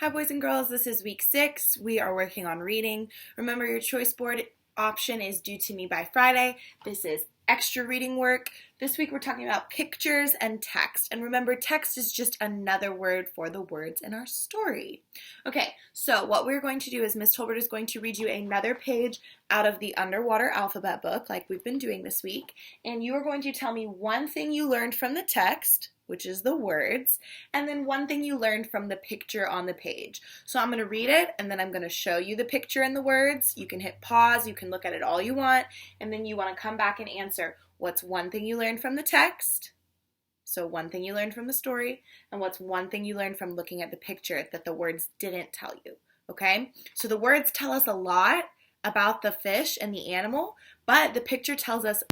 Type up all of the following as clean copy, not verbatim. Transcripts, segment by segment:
Hi boys and girls, this is week 6. We are working on reading. Remember, your choice board option is due to me by Friday. This is extra reading work. This week we're talking about pictures and text. And remember, text is just another word for the words in our story. Okay, so what we're going to do is Miss Tolbert is going to read you another page out of the Underwater Alphabet book like we've been doing this week. And you are going to tell me one thing you learned from the text, which is the words, and then one thing you learned from the picture on the page. So I'm going to read it, and then I'm going to show you the picture and the words. You can hit pause, you can look at it all you want, and then you want to come back and answer what's one thing you learned from the text, so one thing you learned from the story, and what's one thing you learned from looking at the picture that the words didn't tell you, okay? So the words tell us a lot about the fish and the animal, but the picture tells us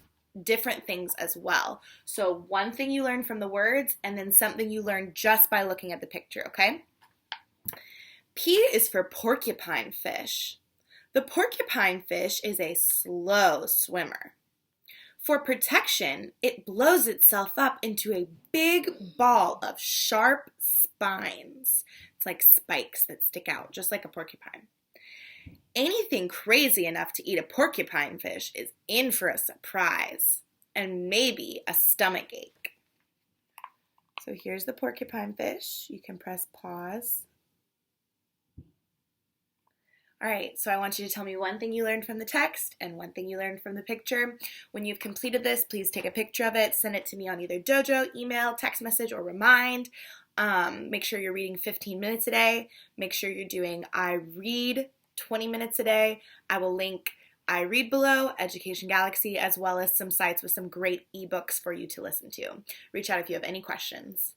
different things as well. So one thing you learned from the words, and then something you learned just by looking at the picture, okay? P is for porcupine fish. The porcupine fish is a slow swimmer. For protection, it blows itself up into a big ball of sharp spines. It's like spikes that stick out, just like a porcupine. Anything crazy enough to eat a porcupine fish is in for a surprise and maybe a stomach ache. So here's the porcupine fish. You can press pause. All right, so I want you to tell me one thing you learned from the text and one thing you learned from the picture. When you've completed this, please take a picture of it, send it to me on either Dojo, email, text message, or Remind. Make sure you're reading 15 minutes a day. Make sure you're doing IRead 20 minutes a day. I will link IRead below, Education Galaxy, as well as some sites with some great ebooks for you to listen to. Reach out if you have any questions.